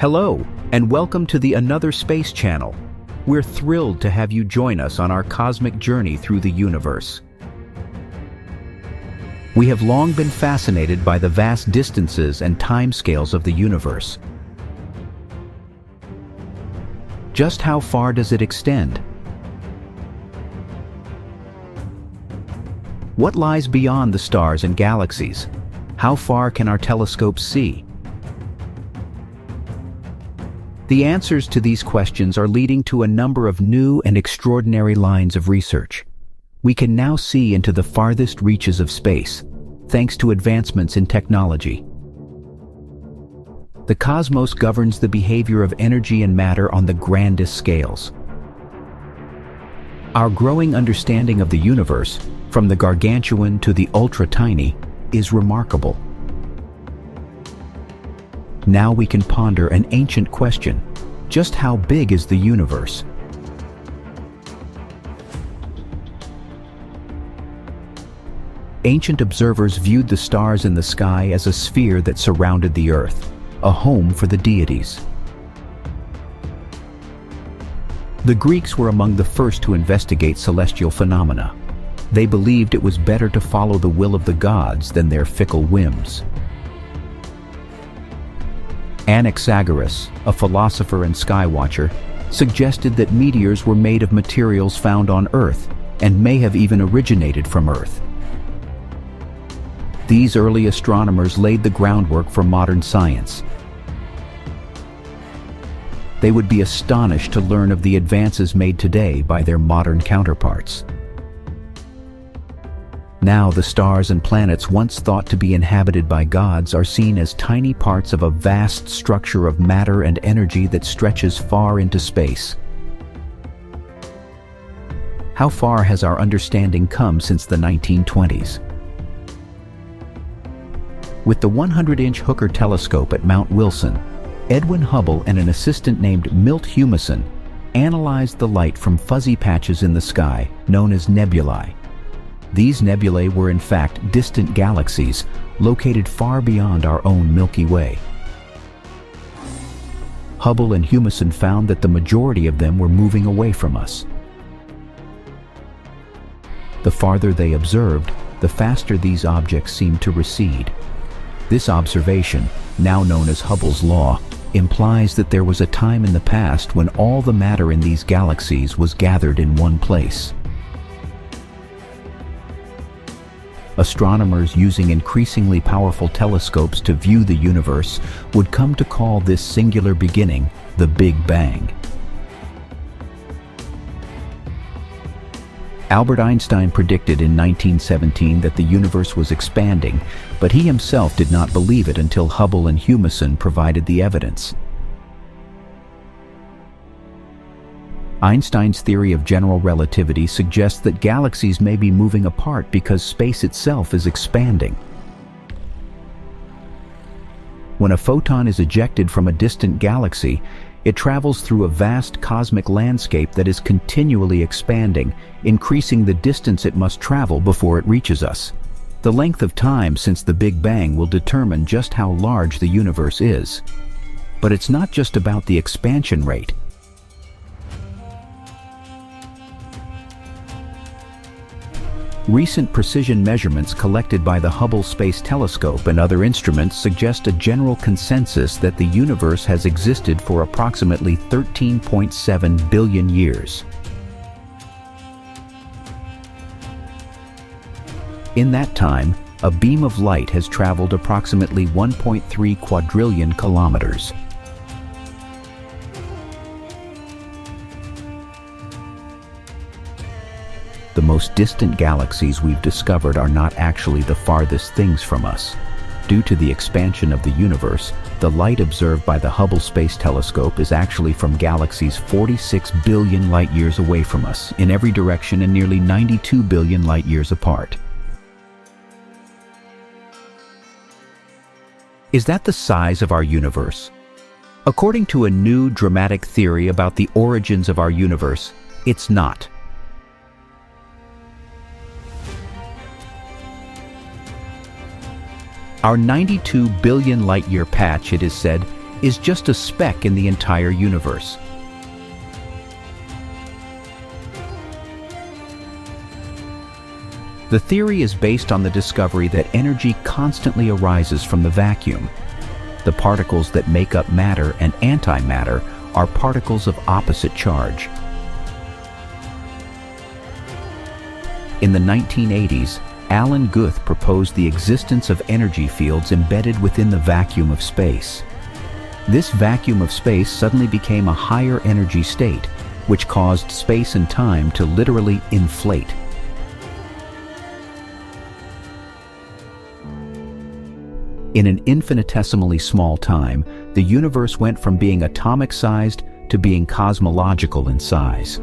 Hello, and welcome to the Another Space Channel. We're thrilled to have you join us on our cosmic journey through the universe. We have long been fascinated by the vast distances and timescales of the universe. Just how far does it extend? What lies beyond the stars and galaxies? How far can our telescopes see? The answers to these questions are leading to a number of new and extraordinary lines of research. We can now see into the farthest reaches of space, thanks to advancements in technology. The cosmos governs the behavior of energy and matter on the grandest scales. Our growing understanding of the universe, from the gargantuan to the ultra-tiny, is remarkable. Now we can ponder an ancient question: just how big is the universe? Ancient observers viewed the stars in the sky as a sphere that surrounded the Earth, a home for the deities. The Greeks were among the first to investigate celestial phenomena. They believed it was better to follow the will of the gods than their fickle whims. Anaxagoras, a philosopher and skywatcher, suggested that meteors were made of materials found on Earth and may have even originated from Earth. These early astronomers laid the groundwork for modern science. They would be astonished to learn of the advances made today by their modern counterparts. Now the stars and planets once thought to be inhabited by gods are seen as tiny parts of a vast structure of matter and energy that stretches far into space. How far has our understanding come since the 1920s? With the 100-inch Hooker telescope at Mount Wilson, Edwin Hubble and an assistant named Milt Humason analyzed the light from fuzzy patches in the sky, known as nebulae. These nebulae were in fact distant galaxies located far beyond our own Milky Way. Hubble and Humason found that the majority of them were moving away from us. The farther they observed, the faster these objects seemed to recede. This observation, now known as Hubble's law, implies that there was a time in the past when all the matter in these galaxies was gathered in one place. Astronomers using increasingly powerful telescopes to view the universe would come to call this singular beginning the Big Bang. Albert Einstein predicted in 1917 that the universe was expanding, but he himself did not believe it until Hubble and Humason provided the evidence. Einstein's theory of general relativity suggests that galaxies may be moving apart because space itself is expanding. When a photon is ejected from a distant galaxy, it travels through a vast cosmic landscape that is continually expanding, increasing the distance it must travel before it reaches us. The length of time since the Big Bang will determine just how large the universe is. But it's not just about the expansion rate. Recent precision measurements collected by the Hubble Space Telescope and other instruments suggest a general consensus that the universe has existed for approximately 13.7 billion years. In that time, a beam of light has traveled approximately 1.3 quadrillion kilometers. The most distant galaxies we've discovered are not actually the farthest things from us. Due to the expansion of the universe, the light observed by the Hubble Space Telescope is actually from galaxies 46 billion light-years away from us, in every direction and nearly 92 billion light-years apart. Is that the size of our universe? According to a new dramatic theory about the origins of our universe, it's not. Our 92 billion light-year patch, it is said, is just a speck in the entire universe. The theory is based on the discovery that energy constantly arises from the vacuum. The particles that make up matter and antimatter are particles of opposite charge. In the 1980s, Alan Guth proposed the existence of energy fields embedded within the vacuum of space. This vacuum of space suddenly became a higher energy state, which caused space and time to literally inflate. In an infinitesimally small time, the universe went from being atomic-sized to being cosmological in size.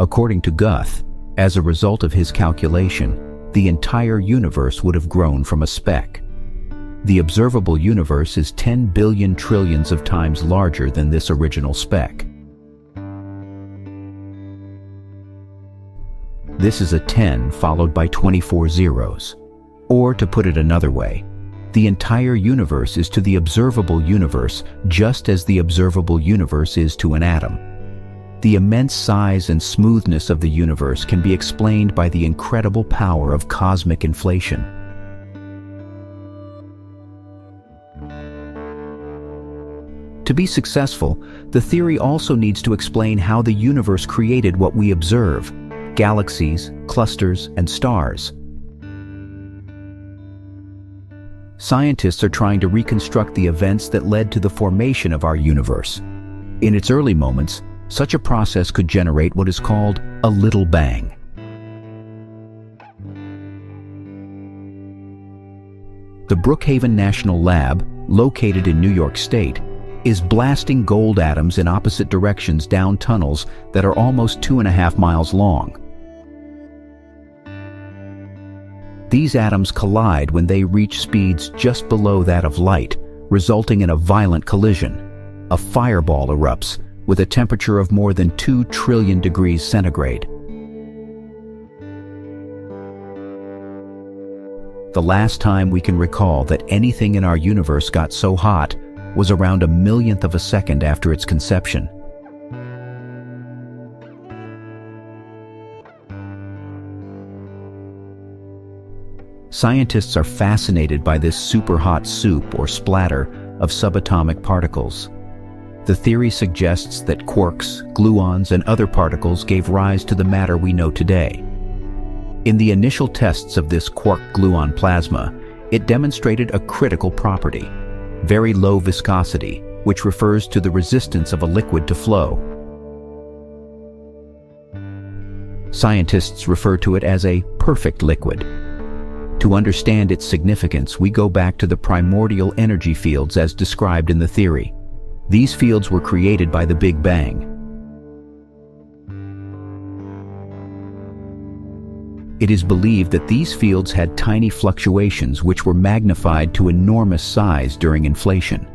According to Guth, as a result of his calculation, the entire universe would have grown from a speck. The observable universe is 10 billion trillions of times larger than this original speck. This is a 10 followed by 24 zeros. Or, to put it another way, the entire universe is to the observable universe just as the observable universe is to an atom. The immense size and smoothness of the universe can be explained by the incredible power of cosmic inflation. To be successful, the theory also needs to explain how the universe created what we observe: galaxies, clusters, and stars. Scientists are trying to reconstruct the events that led to the formation of our universe. In its early moments, such a process could generate what is called a little bang. The Brookhaven National Lab, located in New York State, is blasting gold atoms in opposite directions down tunnels that are almost 2.5 miles long. These atoms collide when they reach speeds just below that of light, resulting in a violent collision. A fireball erupts, with a temperature of more than 2 trillion degrees centigrade. The last time we can recall that anything in our universe got so hot was around 1/1,000,000th of a second after its conception. Scientists are fascinated by this superhot soup or splatter of subatomic particles. The theory suggests that quarks, gluons, and other particles gave rise to the matter we know today. In the initial tests of this quark-gluon plasma, it demonstrated a critical property: very low viscosity, which refers to the resistance of a liquid to flow. Scientists refer to it as a perfect liquid. To understand its significance, we go back to the primordial energy fields as described in the theory. These fields were created by the Big Bang. It is believed that these fields had tiny fluctuations which were magnified to enormous size during inflation.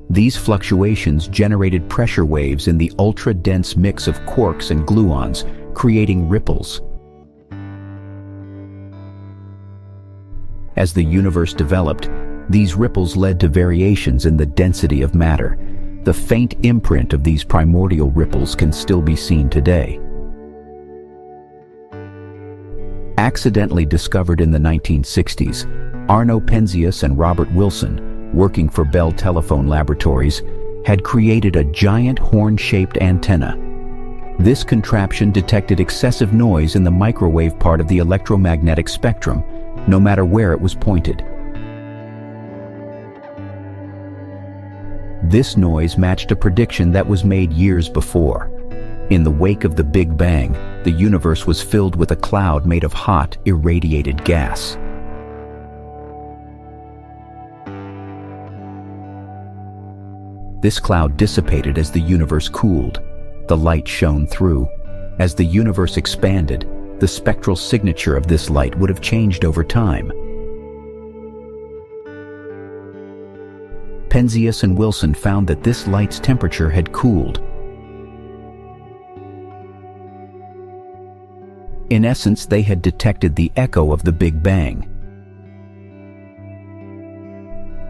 These fluctuations generated pressure waves in the ultra-dense mix of quarks and gluons, creating ripples. As the universe developed, these ripples led to variations in the density of matter. The faint imprint of these primordial ripples can still be seen today. Accidentally discovered in the 1960s, Arno Penzias and Robert Wilson, working for Bell Telephone Laboratories, had created a giant horn-shaped antenna. This contraption detected excessive noise in the microwave part of the electromagnetic spectrum, no matter where it was pointed. This noise matched a prediction that was made years before. In the wake of the Big Bang, the universe was filled with a cloud made of hot, irradiated gas. This cloud dissipated as the universe cooled. The light shone through. As the universe expanded, the spectral signature of this light would have changed over time. Penzias and Wilson found that this light's temperature had cooled. In essence, they had detected the echo of the Big Bang.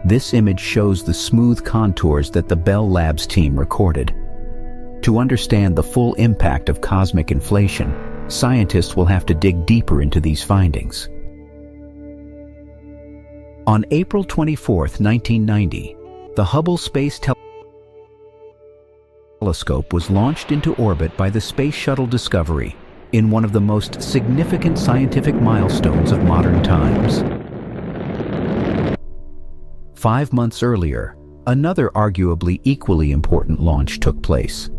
This image shows the smooth contours that the Bell Labs team recorded. To understand the full impact of cosmic inflation, scientists will have to dig deeper into these findings. On April 24, 1990, the Hubble Space Telescope was launched into orbit by the Space Shuttle Discovery in one of the most significant scientific milestones of modern times. 5 months earlier, another arguably equally important launch took place.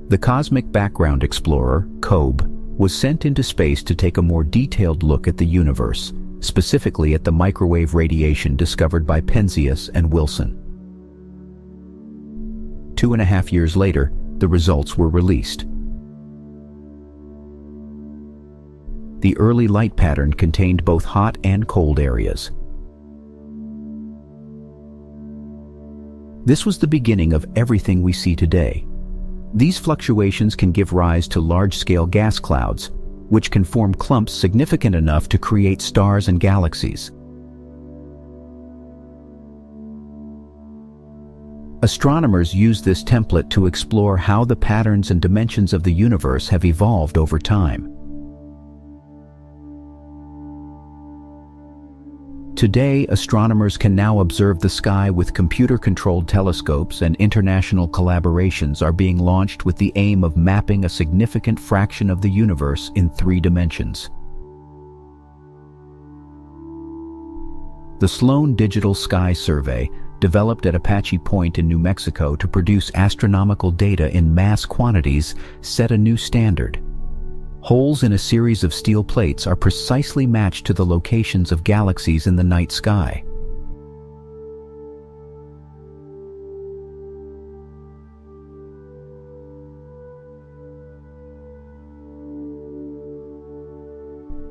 The Cosmic Background Explorer, COBE, was sent into space to take a more detailed look at the universe, specifically at the microwave radiation discovered by Penzias and Wilson. 2.5 years later, the results were released. The early light pattern contained both hot and cold areas. This was the beginning of everything we see today. These fluctuations can give rise to large-scale gas clouds, which can form clumps significant enough to create stars and galaxies. Astronomers use this template to explore how the patterns and dimensions of the universe have evolved over time. Today, astronomers can now observe the sky with computer-controlled telescopes, and international collaborations are being launched with the aim of mapping a significant fraction of the universe in 3 dimensions. The Sloan Digital Sky Survey, developed at Apache Point in New Mexico to produce astronomical data in mass quantities, set a new standard. Holes in a series of steel plates are precisely matched to the locations of galaxies in the night sky.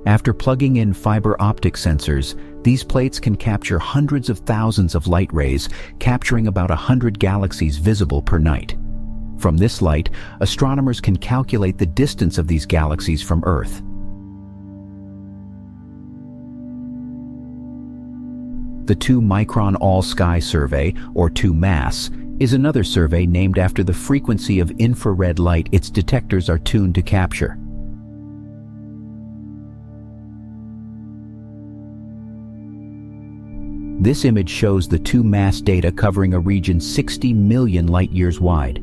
After plugging in fiber optic sensors, these plates can capture hundreds of thousands of light rays, capturing about 100 galaxies visible per night. From this light, astronomers can calculate the distance of these galaxies from Earth. The 2-micron all-sky survey, or 2-mass, is another survey named after the frequency of infrared light its detectors are tuned to capture. This image shows the 2-mass data covering a region 60 million light-years wide.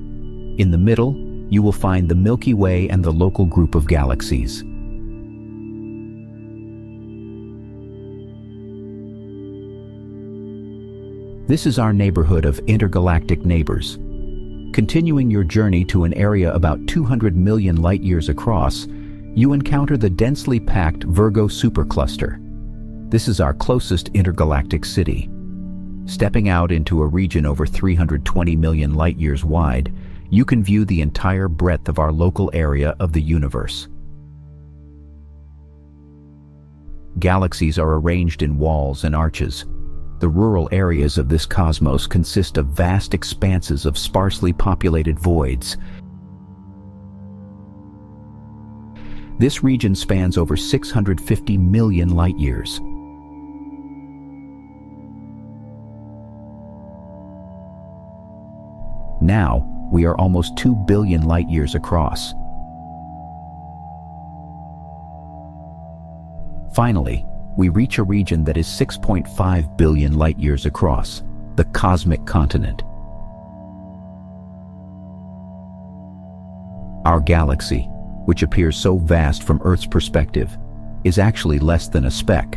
In the middle, you will find the Milky Way and the local group of galaxies. This is our neighborhood of intergalactic neighbors. Continuing your journey to an area about 200 million light-years across, you encounter the densely packed Virgo supercluster. This is our closest intergalactic city. Stepping out into a region over 320 million light-years wide, you can view the entire breadth of our local area of the universe. Galaxies are arranged in walls and arches. The rural areas of this cosmos consist of vast expanses of sparsely populated voids. This region spans over 650 million light-years. Now, we are almost 2 billion light-years across. Finally, we reach a region that is 6.5 billion light-years across, the cosmic continent. Our galaxy, which appears so vast from Earth's perspective, is actually less than a speck.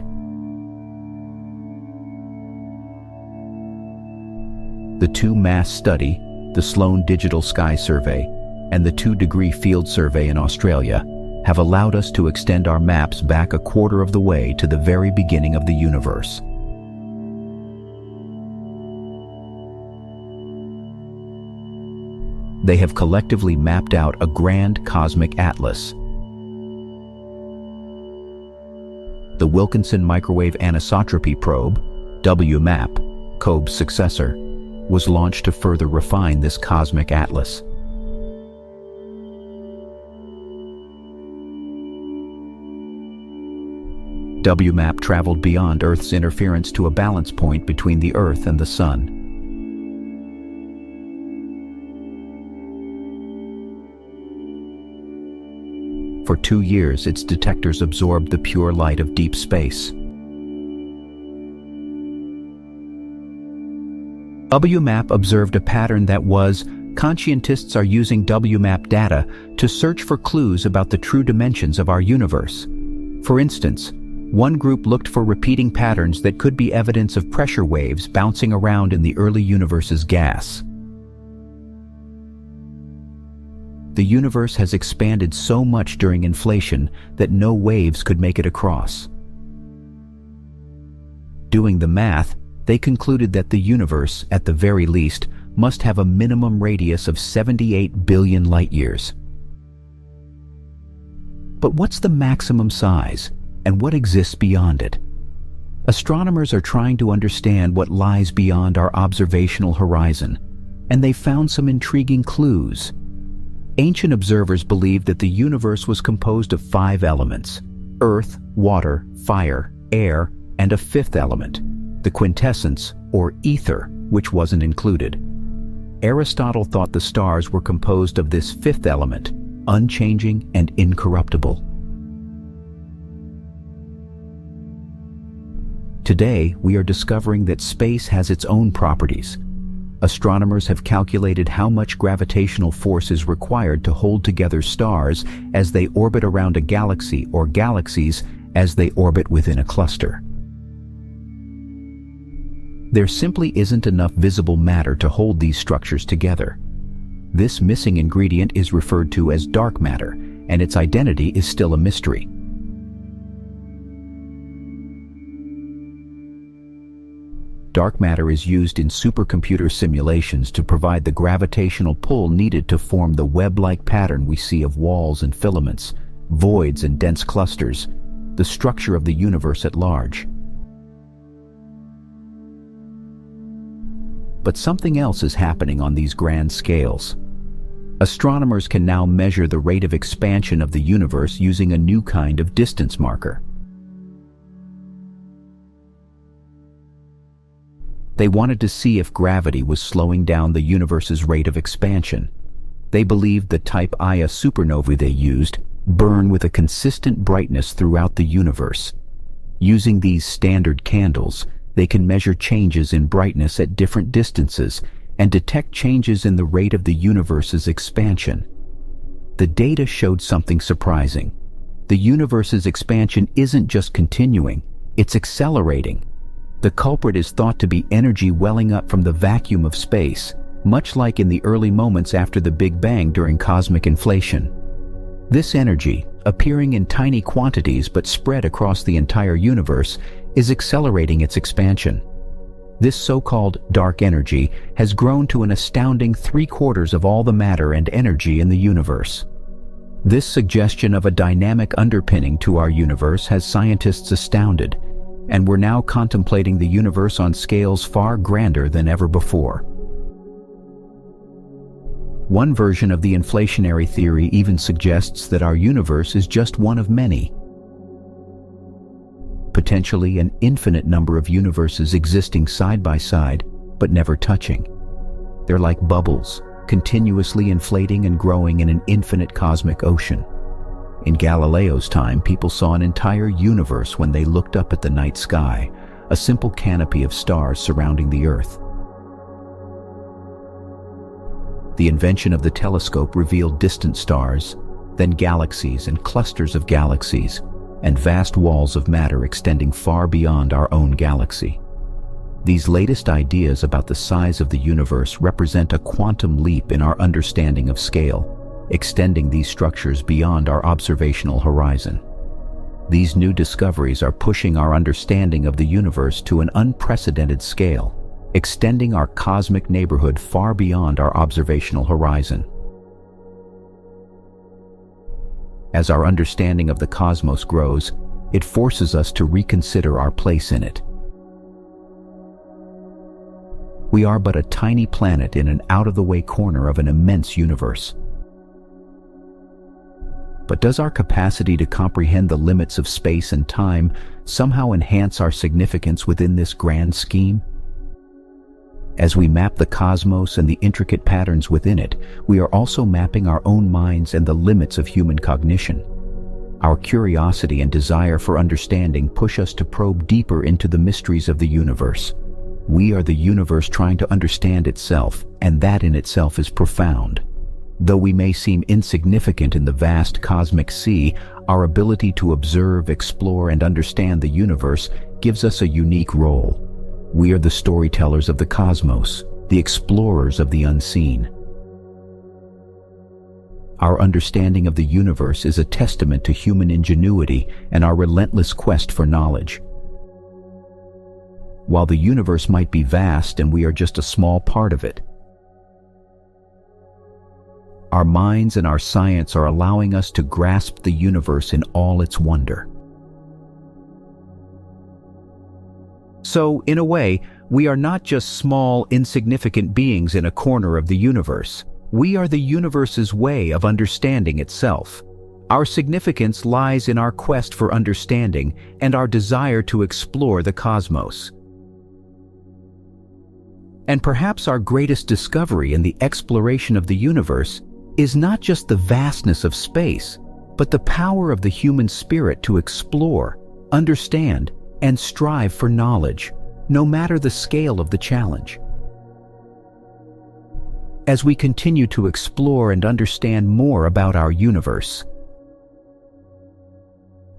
The 2-mass study, the Sloan Digital Sky Survey, and the 2-degree field survey in Australia have allowed us to extend our maps back a quarter of the way to the very beginning of the universe. They have collectively mapped out a grand cosmic atlas. The Wilkinson Microwave Anisotropy Probe, WMAP, COBE's successor, was launched to further refine this cosmic atlas. WMAP traveled beyond Earth's interference to a balance point between the Earth and the Sun. For 2 years, its detectors absorbed the pure light of deep space. WMAP observed a pattern that was, conscientists are using WMAP data to search for clues about the true dimensions of our universe. For instance, one group looked for repeating patterns that could be evidence of pressure waves bouncing around in the early universe's gas. The universe has expanded so much during inflation that no waves could make it across. Doing the math, they concluded that the universe, at the very least, must have a minimum radius of 78 billion light-years. But what's the maximum size, and what exists beyond it? Astronomers are trying to understand what lies beyond our observational horizon, and they found some intriguing clues. Ancient observers believed that the universe was composed of 5 elements: earth, water, fire, air, and a 5th element, the quintessence, or ether, which wasn't included. Aristotle thought the stars were composed of this 5th element, unchanging and incorruptible. Today, we are discovering that space has its own properties. Astronomers have calculated how much gravitational force is required to hold together stars as they orbit around a galaxy, or galaxies as they orbit within a cluster. There simply isn't enough visible matter to hold these structures together. This missing ingredient is referred to as dark matter, and its identity is still a mystery. Dark matter is used in supercomputer simulations to provide the gravitational pull needed to form the web-like pattern we see of walls and filaments, voids and dense clusters, the structure of the universe at large. But something else is happening on these grand scales. Astronomers can now measure the rate of expansion of the universe using a new kind of distance marker. They wanted to see if gravity was slowing down the universe's rate of expansion. They believed the type Ia supernovae they used burn with a consistent brightness throughout the universe. Using these standard candles, they can measure changes in brightness at different distances and detect changes in the rate of the universe's expansion. The data showed something surprising. The universe's expansion isn't just continuing, it's accelerating. The culprit is thought to be energy welling up from the vacuum of space, much like in the early moments after the Big Bang during cosmic inflation. This energy, appearing in tiny quantities but spread across the entire universe, is accelerating its expansion. This so-called dark energy has grown to an astounding 3/4 of all the matter and energy in the universe. This suggestion of a dynamic underpinning to our universe has scientists astounded, and we're now contemplating the universe on scales far grander than ever before. One version of the inflationary theory even suggests that our universe is just one of many. Potentially an infinite number of universes existing side by side, but never touching. They're like bubbles, continuously inflating and growing in an infinite cosmic ocean. In Galileo's time, people saw an entire universe when they looked up at the night sky, a simple canopy of stars surrounding the Earth. The invention of the telescope revealed distant stars, then galaxies and clusters of galaxies, and vast walls of matter extending far beyond our own galaxy. These latest ideas about the size of the universe represent a quantum leap in our understanding of scale, extending these structures beyond our observational horizon. These new discoveries are pushing our understanding of the universe to an unprecedented scale, extending our cosmic neighborhood far beyond our observational horizon. As our understanding of the cosmos grows, it forces us to reconsider our place in it. We are but a tiny planet in an out-of-the-way corner of an immense universe. But does our capacity to comprehend the limits of space and time somehow enhance our significance within this grand scheme? As we map the cosmos and the intricate patterns within it, we are also mapping our own minds and the limits of human cognition. Our curiosity and desire for understanding push us to probe deeper into the mysteries of the universe. We are the universe trying to understand itself, and that in itself is profound. Though we may seem insignificant in the vast cosmic sea, our ability to observe, explore, and understand the universe gives us a unique role. We are the storytellers of the cosmos, the explorers of the unseen. Our understanding of the universe is a testament to human ingenuity and our relentless quest for knowledge. While the universe might be vast and we are just a small part of it, our minds and our science are allowing us to grasp the universe in all its wonder. So, in a way, we are not just small, insignificant beings in a corner of the universe. We are the universe's way of understanding itself. Our significance lies in our quest for understanding and our desire to explore the cosmos. And perhaps our greatest discovery in the exploration of the universe is not just the vastness of space, but the power of the human spirit to explore, understand, and strive for knowledge, no matter the scale of the challenge. As we continue to explore and understand more about our universe,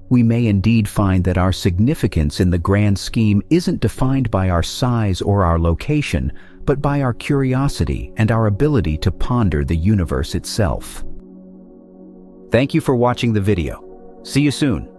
we may indeed find that our significance in the grand scheme isn't defined by our size or our location, but by our curiosity and our ability to ponder the universe itself. Thank you for watching the video. See you soon.